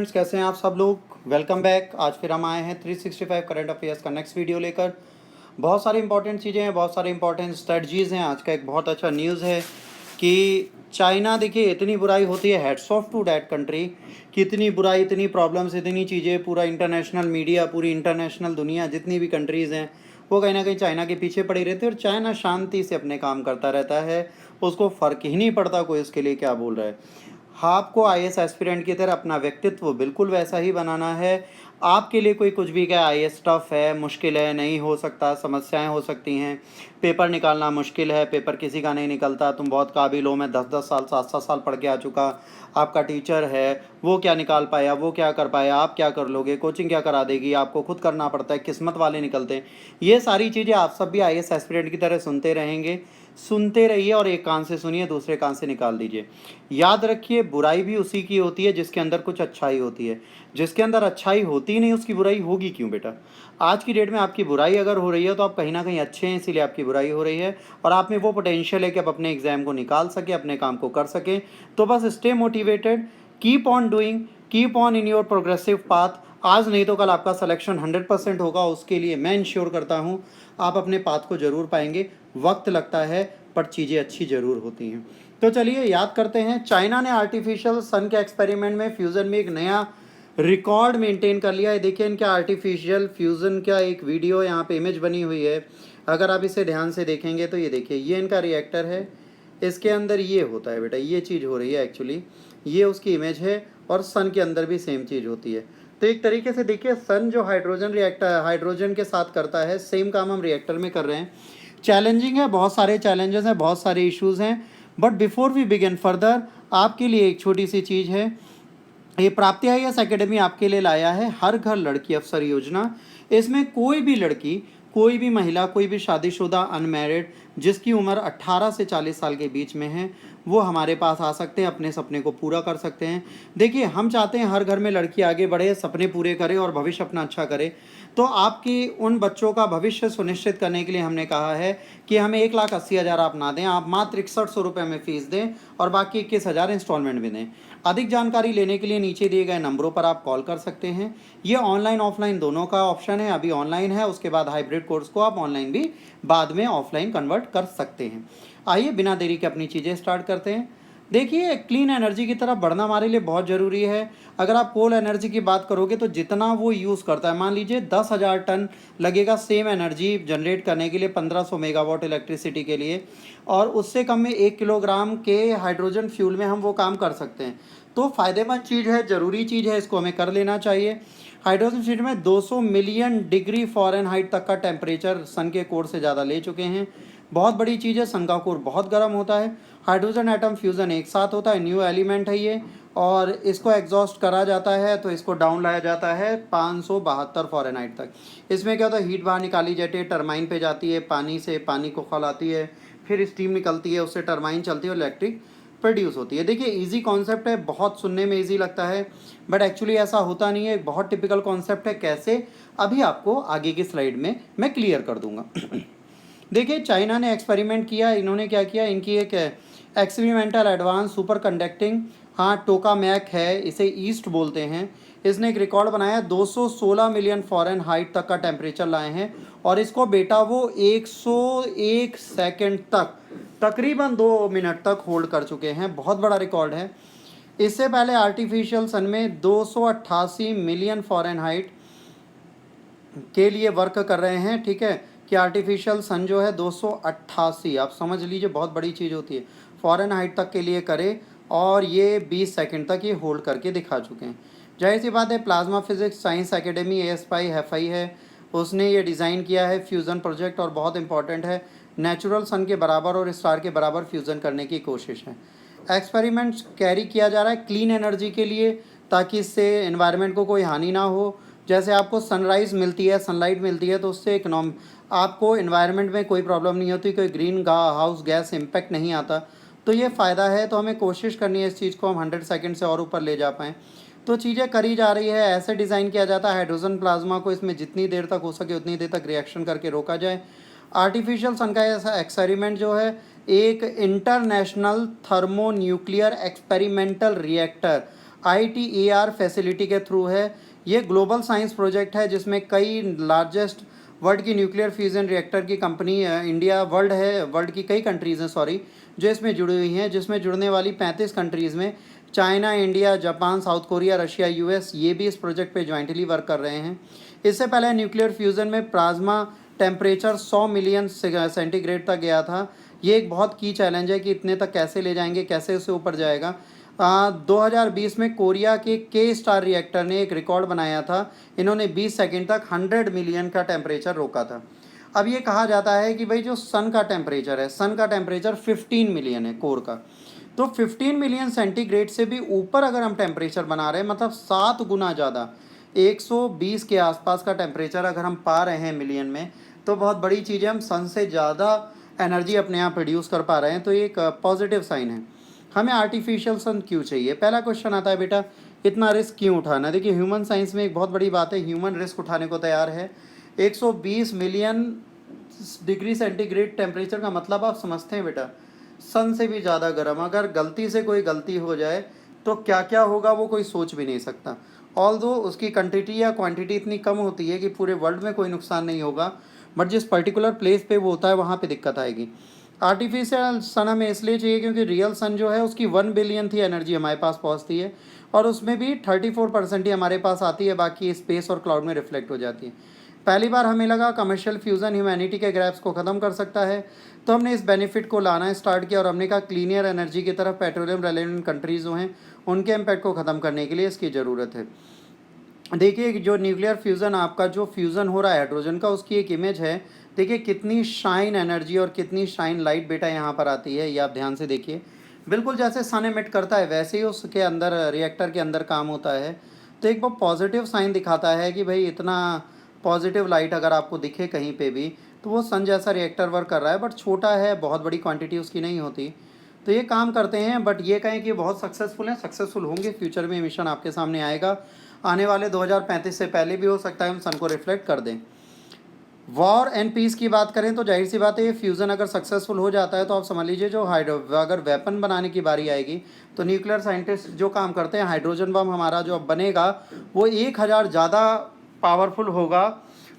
Friends, कैसे हैं आप सब लोग। Welcome back. आज फिर हम आए हैं 365 करंट अफेयर्स का नेक्स्ट वीडियो लेकर। बहुत सारी इंपॉर्टेंट चीज़ें हैं, बहुत सारी इंपॉर्टेंट स्ट्रेटजीज़ हैं। आज का एक बहुत अच्छा न्यूज़ है कि चाइना, देखिए इतनी बुराई होती है, hats off to that country, कि इतनी बुराई, इतनी प्रॉब्लम्स, इतनी चीज़ें, पूरा इंटरनेशनल मीडिया, पूरी इंटरनेशनल दुनिया, जितनी भी कंट्रीज़ हैं वो कहीं ना कहीं चाइना के पीछे पड़ी रहती है और चाइना शांति से अपने काम करता रहता है। उसको फ़र्क ही नहीं पड़ता कोई उसके लिए क्या बोल रहा है। आपको आईएएस एस्पिरेंट की तरह अपना व्यक्तित्व बिल्कुल वैसा ही बनाना है। आपके लिए कोई कुछ भी क्या आईएएस टफ है, मुश्किल है, नहीं हो सकता, समस्याएं हो सकती हैं, पेपर निकालना मुश्किल है, पेपर किसी का नहीं निकलता, तुम बहुत काबिल हो, मैं 10-10 साल 7-7 साल पढ़ के आ चुका, आपका टीचर है वो क्या निकाल पाया, वो क्या कर पाया, आप क्या कर लोगे, कोचिंग क्या करा देगी, आपको खुद करना पड़ता है, किस्मत वाले निकलते हैं। ये सारी चीज़ें आप सब भी आईएएस एस्पिरेंट की तरह सुनते रहेंगे। सुनते रहिए और एक कान से सुनिए, दूसरे कान से निकाल दीजिए। याद रखिए, बुराई भी उसी की होती है जिसके अंदर कुछ अच्छाई होती है। जिसके अंदर अच्छाई होती नहीं उसकी बुराई होगी क्यों बेटा। आज की डेट में आपकी बुराई अगर हो रही है तो आप कहीं ना कहीं अच्छे हैं, इसीलिए आपकी बुराई हो रही है। और आप में वो पोटेंशियल है कि आप अपने एग्जाम को निकाल सके, अपने काम को कर सके। तो बस stay motivated, keep on doing, keep on in your progressive path. आज नहीं तो कल आपका सिलेक्शन 100% होगा। उसके लिए मैं इंश्योर करता हूँ आप अपने पाथ को ज़रूर पाएंगे। वक्त लगता है पर चीज़ें अच्छी ज़रूर होती हैं। तो चलिए याद करते हैं। चाइना ने आर्टिफिशियल सन के एक्सपेरिमेंट में फ्यूज़न में एक नया रिकॉर्ड मेंटेन कर लिया है। देखिए इनका आर्टिफिशियल फ्यूज़न का एक वीडियो यहाँ पे इमेज बनी हुई है। अगर आप इसे ध्यान से देखेंगे तो ये देखिए, ये इनका रिएक्टर है। इसके अंदर ये होता है बेटा, ये चीज़ हो रही है एक्चुअली। ये उसकी इमेज है और सन के अंदर भी सेम चीज़ होती है। तो एक तरीके से देखिए, सन जो हाइड्रोजन रिएक्टर हाइड्रोजन के साथ करता है, सेम काम हम रिएक्टर में कर रहे हैं। चैलेंजिंग है, बहुत सारे चैलेंजेस हैं, बहुत सारे इश्यूज़ हैं। But before we begin further, आपके लिए एक छोटी सी चीज़ है। ये प्राप्ति आईएएस एकेडमी आपके लिए लाया है हर घर लड़की अफसर योजना। इसमें कोई भी लड़की, कोई भी महिला, कोई भी शादीशुदा अनमैरिड जिसकी उम्र 18 से 40 साल के बीच में है, वो हमारे पास आ सकते हैं, अपने सपने को पूरा कर सकते हैं। देखिए हम चाहते हैं हर घर में लड़की आगे बढ़े, सपने पूरे करे और भविष्य अपना अच्छा करे। तो आपकी उन बच्चों का भविष्य सुनिश्चित करने के लिए हमने कहा है कि हमें 1,80,000 आप ना दें, आप मात्र 6100 रुपये में फ़ीस दें और बाकी 21,000 इंस्टॉलमेंट में दें। अधिक जानकारी लेने के लिए नीचे दिए गए नंबरों पर आप कॉल कर सकते हैं। ये ऑनलाइन ऑफलाइन दोनों का ऑप्शन है। अभी ऑनलाइन है, उसके बाद हाइब्रिड कोर्स को आप ऑनलाइन भी बाद में ऑफलाइन कन्वर्ट कर सकते हैं। आइए बिना देरी के अपनी चीज़ें स्टार्ट करते हैं। देखिए क्लीन एनर्जी की तरफ बढ़ना हमारे लिए बहुत ज़रूरी है। अगर आप कोल एनर्जी की बात करोगे तो जितना वो यूज़ करता है, मान लीजिए 10,000 टन लगेगा सेम एनर्जी जनरेट करने के लिए, 1500 मेगावाट इलेक्ट्रिसिटी के लिए, और उससे कम में 1 किलोग्राम के हाइड्रोजन फ्यूल में हम वो काम कर सकते हैं। तो फ़ायदेमंद चीज़ है, ज़रूरी चीज़ है, इसको हमें कर लेना चाहिए। हाइड्रोजन सिटी में 200 मिलियन डिग्री फ़ारेनहाइट तक का टेम्परेचर सन के कोर से ज़्यादा ले चुके हैं। बहुत बड़ी चीज़ है। सन का कोर बहुत गर्म होता है। हाइड्रोजन एटम फ्यूज़न एक साथ होता है, न्यू एलिमेंट है ये, और इसको एग्जॉस्ट करा जाता है तो इसको डाउन लाया जाता है 572 फ़ारेनहाइट तक। इसमें क्या होता है, हीट बाहर निकाली जाती है, टरबाइन पे जाती है, पानी से पानी को खौलाती है, फिर स्टीम निकलती है, उससे टरबाइन चलती है और इलेक्ट्रिक प्रोड्यूस होती है। देखिए इजी कॉन्सेप्ट है, बहुत सुनने में इजी लगता है बट एक्चुअली ऐसा होता नहीं है। एक बहुत टिपिकल कॉन्सेप्ट है। कैसे, अभी आपको आगे की स्लाइड में मैं क्लियर कर दूंगा। देखिए चाइना ने एक्सपेरिमेंट किया। इन्होंने क्या किया, इनकी एक एक्सपेरिमेंटल एडवांस सुपर कंडक्टिंग, हाँ टोकामैक है, इसे ईस्ट बोलते हैं। इसने एक रिकॉर्ड बनाया, 216 मिलियन फ़ारेनहाइट तक का टेम्परेचर लाए हैं और इसको बेटा वो 101 सेकंड तक, तकरीबन 2 मिनट तक होल्ड कर चुके हैं। बहुत बड़ा रिकॉर्ड है। इससे पहले आर्टिफिशियल सन में 288 मिलियन फ़ारेनहाइट के लिए वर्क कर रहे हैं। ठीक है, कि आर्टिफिशियल सन जो है 288, आप समझ लीजिए बहुत बड़ी चीज़ होती है, फ़ारेनहाइट तक के लिए करे और ये 20 सेकंड तक ये होल्ड करके दिखा चुके हैं। जाहिर सी बात है, प्लाज्मा फिजिक्स साइंस एकेडमी एएसपाई हैफाई है, उसने ये डिज़ाइन किया है फ्यूज़न प्रोजेक्ट, और बहुत इंपॉर्टेंट है। नेचुरल सन के बराबर और स्टार के बराबर फ्यूज़न करने की कोशिश है। एक्सपेरिमेंट कैरी किया जा रहा है क्लीन एनर्जी के लिए, ताकि इससे एनवायरनमेंट को कोई हानि ना हो। जैसे आपको सनराइज़ मिलती है, सनलाइट मिलती है, तो उससे आपको एनवायरनमेंट में कोई प्रॉब्लम नहीं होती, कोई ग्रीन हाउस गैस इम्पैक्ट नहीं आता। तो ये फ़ायदा है। तो हमें कोशिश करनी है इस चीज़ को हम 100 सेकंड से और ऊपर ले जा पाएँ। तो चीज़ें करी जा रही है। ऐसे डिज़ाइन किया जाता है हाइड्रोजन प्लाज्मा को, इसमें जितनी देर तक हो सके उतनी देर तक रिएक्शन करके रोका जाए। आर्टिफिशियल सन का ऐसा एक्सपेरिमेंट जो है, एक international thermonuclear experimental reactor ITER facility के थ्रू है। ये ग्लोबल साइंस प्रोजेक्ट है जिसमें कई लार्जेस्ट वर्ल्ड की न्यूक्लियर फ्यूजन रिएक्टर की कंपनी इंडिया वर्ल्ड की कई कंट्रीज़ हैं सॉरी जो इसमें जुड़ी हुई हैं, जिसमें जुड़ने वाली 35 कंट्रीज़ में China, India, Japan, south Korea, Russia, US ये भी इस प्रोजेक्ट पे ज्वाइंटली वर्क कर रहे हैं। इससे पहले न्यूक्लियर फ्यूज़न में प्लाज्मा टेम्परेचर 100 मिलियन सेंटीग्रेड तक गया था। ये एक बहुत की चैलेंज है कि इतने तक कैसे ले जाएंगे, कैसे उससे ऊपर जाएगा। 2020 में कोरिया के K-स्टार रिएक्टर ने एक रिकॉर्ड बनाया था। इन्होंने 20 सेकंड तक 100 मिलियन का टेम्परेचर रोका था। अब ये कहा जाता है कि भाई जो सन का टेम्परेचर है, सन का टेम्परेचर 15 मिलियन है कोर का, तो 15 मिलियन सेंटीग्रेड से भी ऊपर अगर हम टेम्परेचर बना रहे हैं, मतलब 7 गुना ज़्यादा 120 के आसपास का टेम्परेचर अगर हम पा रहे हैं मिलियन में, तो बहुत बड़ी चीज़ है। हम सन से ज़्यादा एनर्जी अपने यहाँ प्रोड्यूस कर पा रहे हैं, तो ये एक पॉजिटिव साइन है। हमें आर्टिफिशियल सन क्यों चाहिए? पहला क्वेश्चन आता है बेटा, इतना रिस्क क्यों उठाना? देखिए ह्यूमन साइंस में एक बहुत बड़ी बात है, ह्यूमन रिस्क उठाने को तैयार है। 120 मिलियन डिग्री सेंटीग्रेड टेम्परेचर का मतलब आप समझते हैं बेटा, सन से भी ज़्यादा गर्म। अगर गलती से कोई गलती हो जाए तो क्या क्या होगा वो कोई सोच भी नहीं सकता। ऑल्दो उसकी क्वांटिटी या क्वांटिटी इतनी कम होती है कि पूरे वर्ल्ड में कोई नुकसान नहीं होगा, बट जिस पर्टिकुलर प्लेस पे वो होता है वहाँ पे दिक्कत आएगी। आर्टिफिशियल सन हमें इसलिए चाहिए क्योंकि रियल सन जो है उसकी 1 बिलियन थी एनर्जी हमारे पास पहुँचती है, और उसमें भी 34% ही हमारे पास आती है, बाकी स्पेस और क्लाउड में रिफ्लेक्ट हो जाती है। पहली बार हमें लगा कमर्शियल फ्यूज़न ह्यूमैनिटी के ग्रैप्स को ख़त्म कर सकता है, तो हमने इस बेनिफिट को लाना स्टार्ट किया और हमने कहा क्लीनियर एनर्जी की तरफ पेट्रोलियम रेलेवेंट कंट्रीज़ जो हैं उनके इम्पैक्ट को ख़त्म करने के लिए इसकी ज़रूरत है। देखिए जो न्यूक्लियर फ्यूज़न आपका जो फ्यूज़न हो रहा है हाइड्रोजन का, उसकी एक इमेज है। देखिए कितनी शाइन एनर्जी और कितनी शाइन लाइट बेटा यहाँ पर आती है, ये आप ध्यान से देखिए। बिल्कुल जैसे सन एमिट करता है वैसे ही उसके अंदर रिएक्टर के अंदर काम होता है। तो एक बहुत पॉजिटिव साइन दिखाता है कि भाई इतना पॉजिटिव लाइट अगर आपको दिखे कहीं पे भी, तो वो सन जैसा रिएक्टर वर्क कर रहा है, बट छोटा है, बहुत बड़ी क्वांटिटी उसकी नहीं होती। तो ये काम करते हैं, बट ये कहें कि बहुत सक्सेसफुल हैं, सक्सेसफुल होंगे। फ्यूचर में मिशन आपके सामने आएगा, आने वाले 2035 से पहले भी हो सकता है हम सन को रिफ्लेक्ट कर दें। वॉर एंड पीस की बात करें तो जाहिर सी बात है ये फ्यूज़न अगर सक्सेसफुल हो जाता है तो आप समझ लीजिए जो अगर वेपन बनाने की बारी आएगी तो न्यूक्लियर साइंटिस्ट जो काम करते हैं, हाइड्रोजन बम हमारा जो अब बनेगा वो 1000 ज़्यादा पावरफुल होगा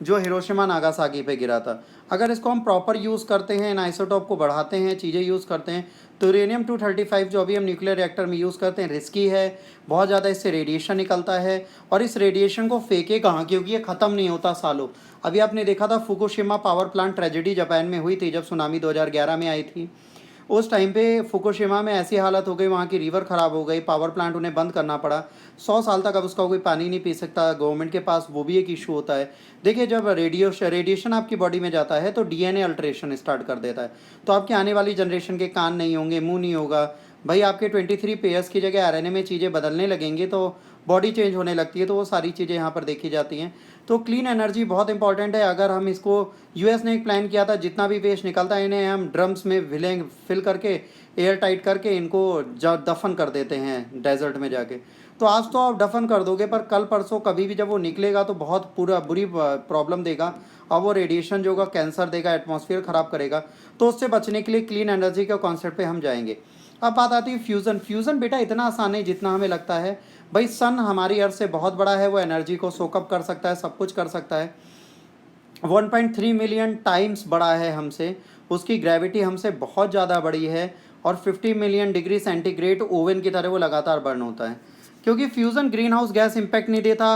जो हिरोशिमा नागासाकी पे गिरा था। अगर इसको हम प्रॉपर यूज़ करते हैं, इन आइसोटॉप को बढ़ाते हैं, चीज़ें यूज़ करते हैं, तो यूरेनियम 235 जो अभी हम न्यूक्लियर रिएक्टर में यूज़ करते हैं रिस्की है, बहुत ज़्यादा इससे रेडिएशन निकलता है, और इस रेडिएशन को फेंके कहाँ, क्योंकि ये ख़त्म नहीं होता सालों। अभी आपने देखा था Fukushima power plant tragedy Japan में हुई थी जब सुनामी 2011 में आई थी। उस टाइम पे फुकुशिमा में ऐसी हालत हो गई, वहाँ की रिवर ख़राब हो गई, पावर प्लांट उन्हें बंद करना पड़ा। 100 साल तक अब उसका कोई पानी नहीं पी सकता गवर्नमेंट के पास, वो भी एक इशू होता है। देखिए जब रेडिएशन आपकी बॉडी में जाता है तो DNA अल्ट्रेशन स्टार्ट कर देता है, तो आपकी आने वाली जनरेशन के कान नहीं होंगे, मुंह नहीं होगा भाई, आपके 23 पेयर्स की जगह RNA में चीज़ें बदलने लगेंगी तो बॉडी चेंज होने लगती है। तो वो सारी चीज़ें यहाँ पर देखी जाती हैं। तो क्लीन एनर्जी बहुत इंपॉर्टेंट है। अगर हम इसको US ने एक प्लान किया था, जितना भी वेस्ट निकलता है इन्हें हम ड्रम्स में फिल करके एयर टाइट करके इनको दफन कर देते हैं डेजर्ट में जाके। तो आज तो आप दफन कर दोगे, पर कल परसों कभी भी जब वो निकलेगा तो बहुत बुरी प्रॉब्लम देगा, और वो रेडिएशन जो होगा कैंसर देगा, एटमॉस्फेयर ख़राब करेगा। तो उससे बचने के लिए क्लीन एनर्जी के कॉन्सेप्ट पे हम जाएंगे। अब बात आती है फ्यूज़न। फ्यूज़न बेटा इतना आसान है जितना हमें लगता है। भाई सन हमारी अर्थ से बहुत बड़ा है, वो एनर्जी को सोकअप कर सकता है, सब कुछ कर सकता है। 1.3 मिलियन टाइम्स बड़ा है हमसे, उसकी ग्रेविटी हमसे बहुत ज़्यादा बड़ी है, और 50 मिलियन डिग्री सेंटीग्रेड ओवन की तरह वो लगातार बर्न होता है। क्योंकि fusion green house gas impact नहीं देता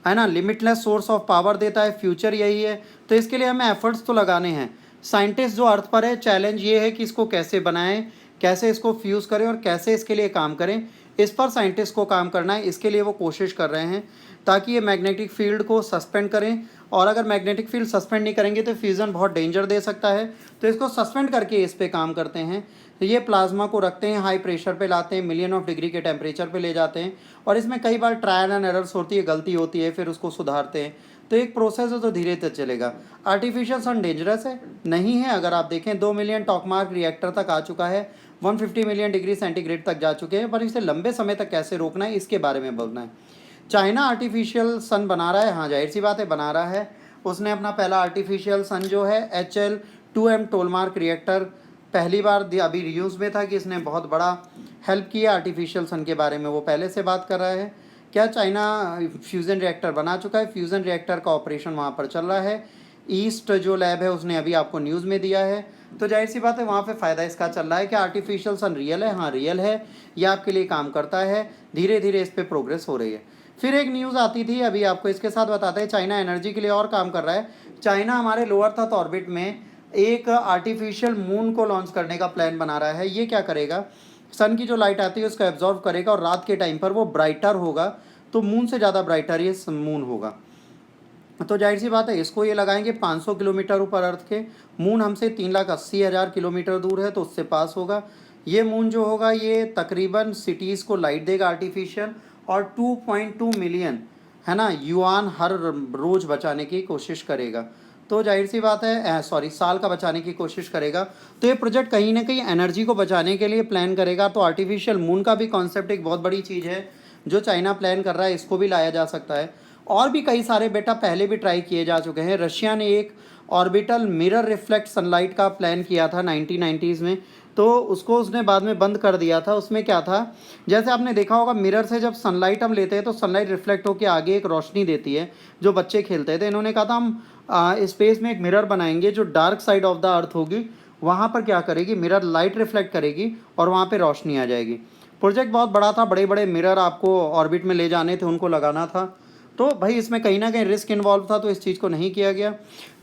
है ना, लिमिटलेस सोर्स ऑफ पावर देता है, फ्यूचर यही है। तो इसके लिए हमें एफर्ट्स तो लगाने हैं। साइंटिस्ट जो अर्थ पर है, चैलेंज ये है कि इसको कैसे बनाएं, कैसे इसको फ्यूज़ करें और कैसे इसके लिए काम करें, इस पर साइंटिस्ट को काम करना है। इसके लिए वो कोशिश कर रहे हैं ताकि ये मैग्नेटिक फील्ड को सस्पेंड करें, और अगर मैग्नेटिक फील्ड सस्पेंड नहीं करेंगे तो फ्यूज़न बहुत डेंजर दे सकता है। तो इसको सस्पेंड करके इस पे काम करते हैं। तो ये प्लाज्मा को रखते हैं, हाई प्रेशर पे लाते हैं, मिलियन ऑफ डिग्री के टेम्परेचर पे ले जाते हैं, और इसमें कई बार ट्रायल एंड एरर्स होती है, गलती होती है, फिर उसको सुधारते हैं। तो एक प्रोसेस है जो धीरे धीरे चलेगा। आर्टिफिशियल सन डेंजरस है नहीं है। अगर आप देखें 2 मिलियन टॉकमार्क रिएक्टर तक आ चुका है, 150 मिलियन डिग्री सेंटीग्रेड तक जा चुके हैं, पर इसे लंबे समय तक कैसे रोकना है इसके बारे में बोलना है। चाइना आर्टिफिशियल सन बना रहा है, हाँ जाहिर सी बात है बना रहा है। उसने अपना पहला आर्टिफिशियल सन जो है HL2M टोलमार्क रिएक्टर पहली बार अभी रीयूज़ में था कि इसने बहुत बड़ा हेल्प की है आर्टिफिशियल सन के बारे में वो पहले से बात कर रहा है। क्या चाइना फ्यूज़न रिएक्टर बना चुका है? फ्यूज़न रिएक्टर का ऑपरेशन वहाँ पर चल रहा है। ईस्ट जो लैब है उसने अभी आपको न्यूज़ में दिया है। तो जाहिर सी बात है वहाँ पे फ़ायदा इसका चल रहा है कि आर्टिफिशियल सन रियल है, हाँ रियल है, ये आपके लिए काम करता है, धीरे धीरे इस पर प्रोग्रेस हो रही है। फिर एक न्यूज़ आती थी अभी आपको इसके साथ बताते हैं, चाइना एनर्जी के लिए और काम कर रहा है। चाइना हमारे लोअर अर्थ ऑर्बिट में एक आर्टिफिशियल मून को लॉन्च करने का प्लान बना रहा है। ये क्या करेगा, सन की जो लाइट आती है उसको एब्जॉर्व करेगा और रात के टाइम पर वो ब्राइटर होगा, तो मून से ज़्यादा ब्राइटर ये मून होगा। तो जाहिर सी बात है इसको ये लगाएंगे 500 किलोमीटर ऊपर अर्थ के। मून हमसे 3,80,000 किलोमीटर दूर है, तो उससे पास होगा। ये मून जो होगा ये तकरीबन सिटीज़ को लाइट देगा आर्टिफिशियल, और 2.2 मिलियन है ना युआन हर रोज़ बचाने की कोशिश करेगा। तो जाहिर सी बात है साल का बचाने की कोशिश करेगा। तो ये प्रोजेक्ट कहीं ना कहीं एनर्जी को बचाने के लिए प्लान करेगा। तो आर्टिफिशियल मून का भी कॉन्सेप्ट एक बहुत बड़ी चीज़ है जो चाइना प्लान कर रहा है, इसको भी लाया जा सकता है। और भी कई सारे बेटा पहले भी ट्राई किए जा चुके हैं। रशिया ने एक ऑर्बिटल मिरर रिफ्लेक्ट सनलाइट का प्लान किया था 1990s में, तो उसको उसने बाद में बंद कर दिया था। उसमें क्या था, जैसे आपने देखा होगा मिरर से जब सनलाइट हम लेते हैं तो सनलाइट रिफ्लेक्ट होकर आगे एक रोशनी देती है। जो बच्चे खेलते थे, इन्होंने कहा था हम स्पेस में एक मिरर बनाएंगे जो dark side of the earth होगी, वहाँ पर क्या करेगी, मिरर लाइट रिफ्लेक्ट करेगी और वहाँ पर रोशनी आ जाएगी। प्रोजेक्ट बहुत बड़ा था, बड़े बड़े मिरर आपको ऑर्बिट में ले जाने थे, उनको लगाना था। तो भाई इसमें कहीं ना कहीं रिस्क इन्वॉल्व था, तो इस चीज़ को नहीं किया गया।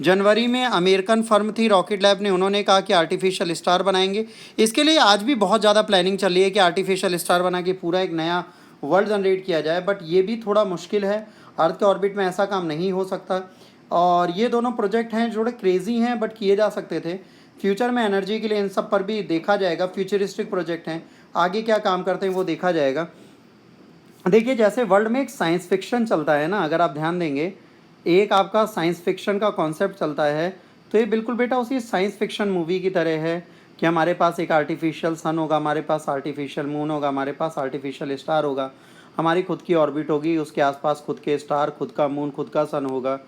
जनवरी में अमेरिकन फर्म थी रॉकेट लैब ने, उन्होंने कहा कि आर्टिफिशियल स्टार बनाएंगे। इसके लिए आज भी बहुत ज़्यादा प्लानिंग चल रही है कि आर्टिफिशियल स्टार बना के पूरा एक नया वर्ल्ड जनरेट किया जाए, बट ये भी थोड़ा मुश्किल है। अर्थ के ऑर्बिट में ऐसा काम नहीं हो सकता। और ये दोनों प्रोजेक्ट हैं जो थोड़े क्रेजी हैं, बट किए जा सकते थे। फ्यूचर में एनर्जी के लिए इन सब पर भी देखा जाएगा। फ्यूचरिस्टिक प्रोजेक्ट हैं, आगे क्या काम करते हैं वो देखा जाएगा। देखिए जैसे वर्ल्ड में एक साइंस फिक्शन चलता है ना, अगर आप ध्यान देंगे एक आपका साइंस फिक्शन का कॉन्सेप्ट चलता है, तो ये बिल्कुल बेटा उसी साइंस फिक्शन मूवी की तरह है कि हमारे पास एक आर्टिफिशियल सन होगा, हमारे पास आर्टिफिशियल मून होगा, हमारे पास आर्टिफिशियल स्टार होगा, हमारी खुद की ऑर्बिट होगी, उसके आसपास खुद के स्टार, खुद का मून, खुद का सन होगा।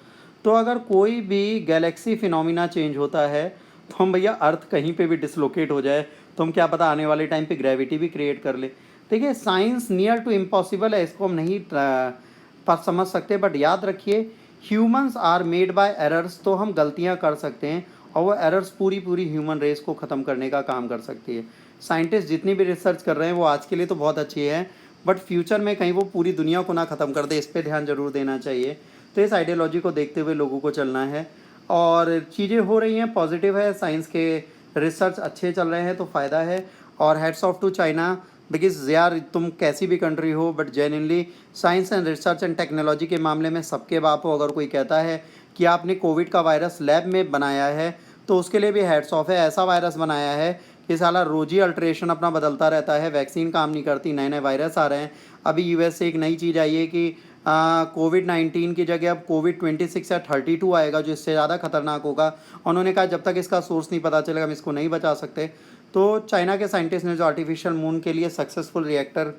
तो अगर कोई भी गैलेक्सी फिनोमिना चेंज होता है तो हम भैया अर्थ कहीं पे भी डिसलोकेट हो जाए तो हम क्या पता आने वाले टाइम पे ग्रेविटी भी क्रिएट कर ले। देखिए साइंस नियर टू इम्पॉसिबल है, इसको हम नहीं पर समझ सकते, बट याद रखिए humans are made by errors. तो हम गलतियां कर सकते हैं और वो एरर्स पूरी ह्यूमन रेस को ख़त्म करने का काम कर सकती है। साइंटिस्ट जितनी भी रिसर्च कर रहे हैं वो आज के लिए तो बहुत अच्छी है, बट फ्यूचर में कहीं वो पूरी दुनिया को ना ख़त्म कर दे, इस पर ध्यान जरूर देना चाहिए। तो इस आइडियोलॉजी को देखते हुए लोगों को चलना है। और चीज़ें हो रही हैं, पॉजिटिव है, साइंस के रिसर्च अच्छे चल रहे हैं तो फ़ायदा है। और hats off to China, because यार तुम कैसी भी कंट्री हो but genuinely science and research and technology के मामले में सबके बाप हो। अगर कोई कहता है कि आपने कोविड का वायरस लैब में बनाया है तो उसके लिए भी हेड्स ऑफ है। ऐसा वायरस बनाया है कि साला रोज ही अल्ट्रेशन अपना बदलता रहता है, वैक्सीन काम नहीं करती, नए नए वायरस आ रहे हैं। अभी यूएस से एक नई चीज़ आई है कि कोविड-19 की जगह अब कोविड-26 या 32 आएगा जो इससे ज़्यादा खतरनाक होगा। उन्होंने कहा जब तक इसका सोर्स नहीं पता चलेगा हम इसको नहीं बचा सकते। तो चाइना के साइंटिस्ट ने जो आर्टिफिशियल मून के लिए सक्सेसफुल रिएक्टर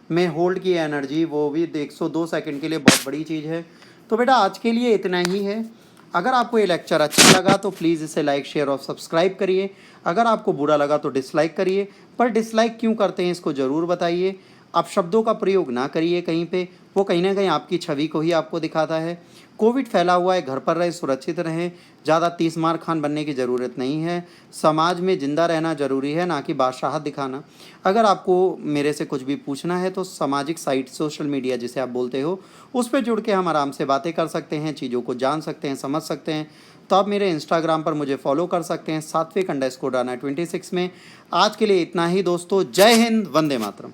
में होल्ड की एनर्जी, वो भी 102 सेकंड के लिए बहुत बड़ी चीज़ है। तो बेटा आज के लिए इतना ही है। अगर आपको ये लेक्चर अच्छा लगा तो प्लीज़ इसे लाइक, शेयर और सब्सक्राइब करिए। अगर आपको बुरा लगा तो डिसलाइक करिए, पर डिसलाइक क्यों करते हैं इसको ज़रूर बताइए। आप शब्दों का प्रयोग ना करिए कहीं पे, वो कहीं ना कहीं आपकी छवि को ही आपको दिखाता है। कोविड फैला हुआ है, घर पर रहें, सुरक्षित रहें, ज़्यादा तीस मार खान बनने की ज़रूरत नहीं है। समाज में ज़िंदा रहना ज़रूरी है, ना कि बादशाहत दिखाना। अगर आपको मेरे से कुछ भी पूछना है तो सामाजिक साइट, सोशल मीडिया जिसे आप बोलते हो, उस पर जुड़ के हम आराम से बातें कर सकते हैं, चीज़ों को जान सकते हैं, समझ सकते हैं। तो आप मेरे इंस्टाग्राम पर मुझे फॉलो कर सकते हैं, सात्विक_राणा 26 में। आज के लिए इतना ही दोस्तों, जय हिंद, वंदे मातरम।